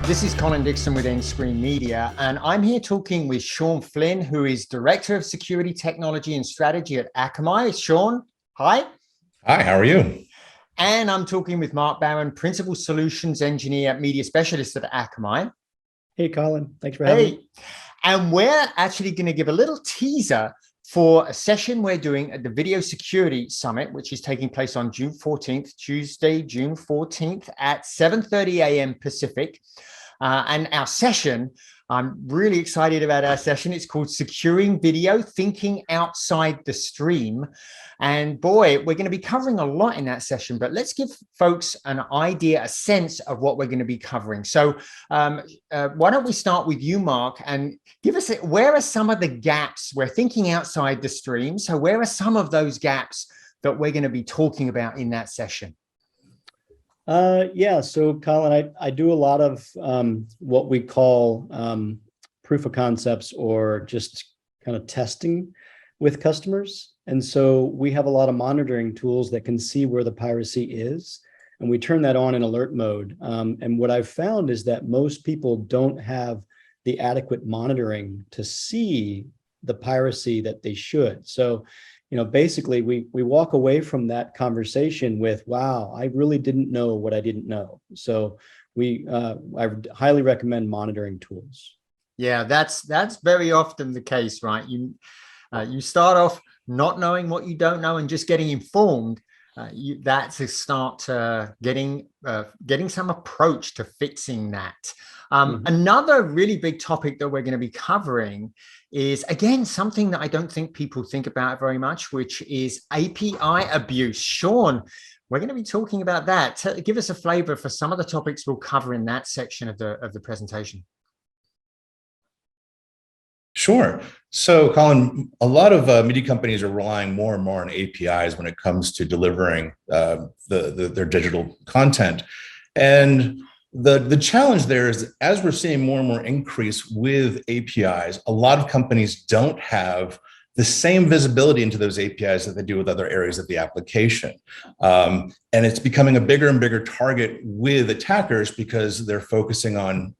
This is Colin Dixon with nScreenMedia, and I'm here talking with Sean Flynn, who is Director of Security Technology and Strategy at Akamai. Sean, hi. Hi, how are you? And I'm talking with Mark Barron, Principal Solutions Engineer, Media Specialist at Akamai. Hey, Colin. Thanks for having me. And we're actually going to give a little teaser for a session we're doing at the Video Security Summit, which is taking place on June 14th, Tuesday, June 14th at 7:30 a.m. Pacific. And our session, I'm really excited about our session. It's called Securing Video, Thinking Outside the Stream. And boy, we're going to be covering a lot in that session, but let's give folks an idea, a sense of what we're going to be covering. So why don't we start with you, Mark, and give us, where are some of the gaps? We're thinking outside the stream. So where are some of those gaps that we're going to be talking about in that session? Yeah, so Colin, I do a lot of what we call proof of concepts or just kind of testing with customers. And so we have a lot of monitoring tools that can see where the piracy is, and we turn that on in alert mode. And what I've found is that most people don't have the adequate monitoring to see the piracy that they should. So basically we walk away from that conversation with, wow, I really didn't know what I didn't know. So I highly recommend monitoring tools. Yeah, that's very often the case, right? You start off not knowing what you don't know and just getting informed. That's a start getting some approach to fixing that. Another really big topic that we're going to be covering is, again, something that I don't think people think about very much, which is API abuse. Sean, we're going to be talking about that. Give us a flavor for some of the topics we'll cover in that section of the presentation. Sure. So, Colin, a lot of media companies are relying more and more on APIs when it comes to delivering their digital content. And the challenge there is, as we're seeing more and more increase with APIs, a lot of companies don't have the same visibility into those APIs that they do with other areas of the application. And it's becoming a bigger and bigger target with attackers because they're focusing on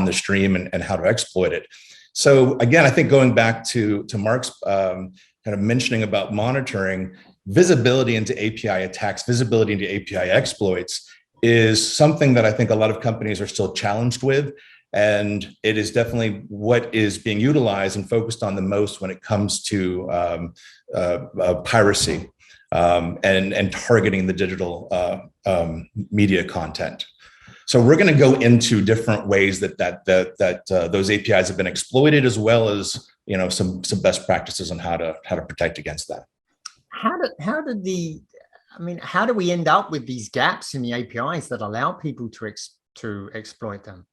the stream and how to exploit it. So again, I think going back to Mark's kind of mentioning about monitoring, visibility into API attacks, visibility into API exploits is something that I think a lot of companies are still challenged with. And it is definitely what is being utilized and focused on the most when it comes to piracy and targeting the digital media content. So we're going to go into different ways that those APIs have been exploited, as well as some best practices on how to protect against that. How do we end up with these gaps in the APIs that allow people to exploit them?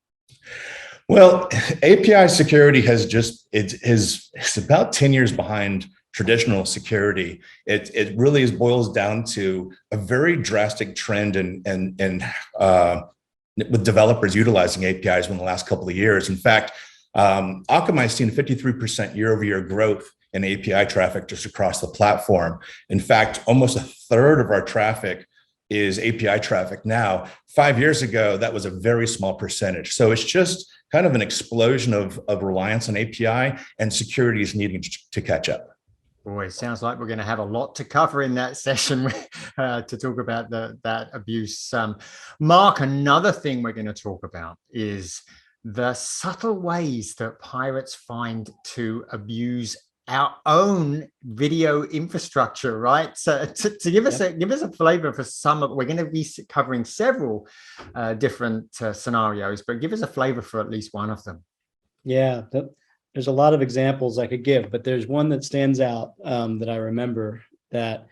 Well, API security it's about 10 years behind traditional security. It really boils down to a very drastic trend with developers utilizing APIs in the last couple of years. In fact, Akamai has seen 53% year-over-year growth in API traffic just across the platform. In fact, almost a third of our traffic is API traffic now. 5 years ago, that was a very small percentage. So it's just kind of an explosion of reliance on API, and security is needing to catch up. Boy, it sounds like we're going to have a lot to cover in that session to talk about that abuse. Mark, another thing we're going to talk about is the subtle ways that pirates find to abuse our own video infrastructure, right? So to give us a flavor for we're going to be covering several different scenarios, but give us a flavor for at least one of them. Yeah. There's a lot of examples I could give, but there's one that stands out that I remember, that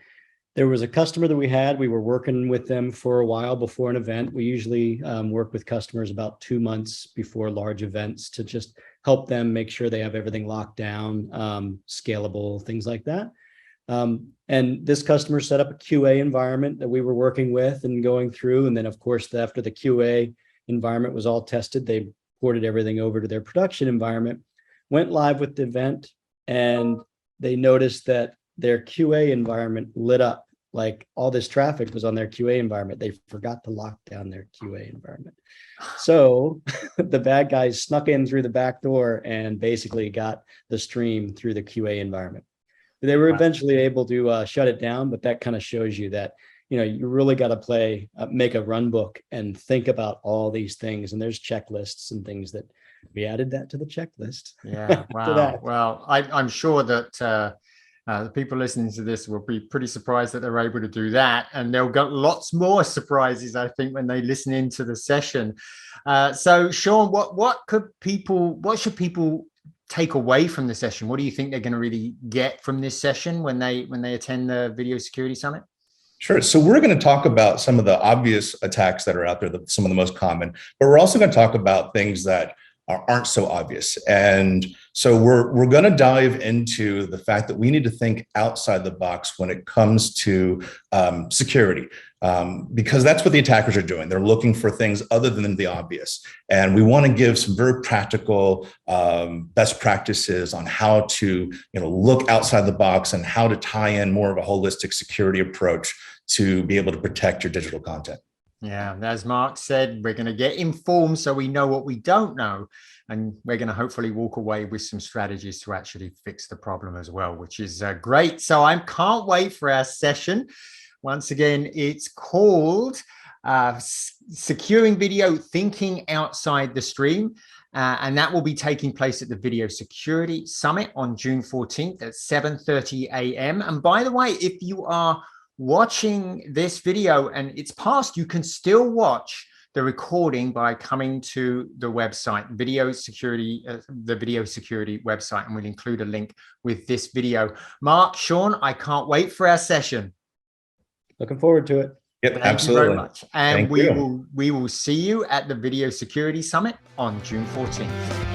there was a customer that we were working with them for a while before an event. We usually work with customers about 2 months before large events to just help them make sure they have everything locked down, scalable, things like that. And this customer set up a QA environment that we were working with and going through. And then, of course, after the QA environment was all tested, they ported everything over to their production environment, went live with the event, and they noticed that their QA environment lit up like all this traffic was on their QA environment. They forgot to lock down their QA environment. So the bad guys snuck in through the back door and basically got the stream through the QA environment. They were eventually able to shut it down, but that kind of shows you that, you know, you really got to make a run book and think about all these things. And there's checklists and things that we added that to the checklist. Yeah. Wow. Well, I'm sure that the people listening to this will be pretty surprised that they're able to do that. And they'll get lots more surprises, I think, when they listen into the session. So Sean, what should people take away from the session? What do you think they're going to really get from this session when they attend the Video Security Summit? Sure. So we're going to talk about some of the obvious attacks that are out there, some of the most common, but we're also going to talk about things that aren't so obvious. And so we're going to dive into the fact that we need to think outside the box when it comes to security, because that's what the attackers are doing. They're looking for things other than the obvious. And we want to give some very practical best practices on how to, look outside the box and how to tie in more of a holistic security approach to be able to protect your digital content. Yeah, as Mark said, we're going to get informed so we know what we don't know. And we're going to hopefully walk away with some strategies to actually fix the problem as well, which is great. So I can't wait for our session. Once again, it's called Securing Video, Thinking Outside the Stream. And that will be taking place at the Video Security Summit on June 14th at 7:30 a.m. And by the way, if you are watching this video and it's past, you can still watch the recording by coming to the website, the Video Security website, and we'll include a link with this video. Mark, Sean, I can't wait for our session. Looking forward to it. Yep, Thank absolutely. you very much. And we will see you at the Video Security Summit on June 14th.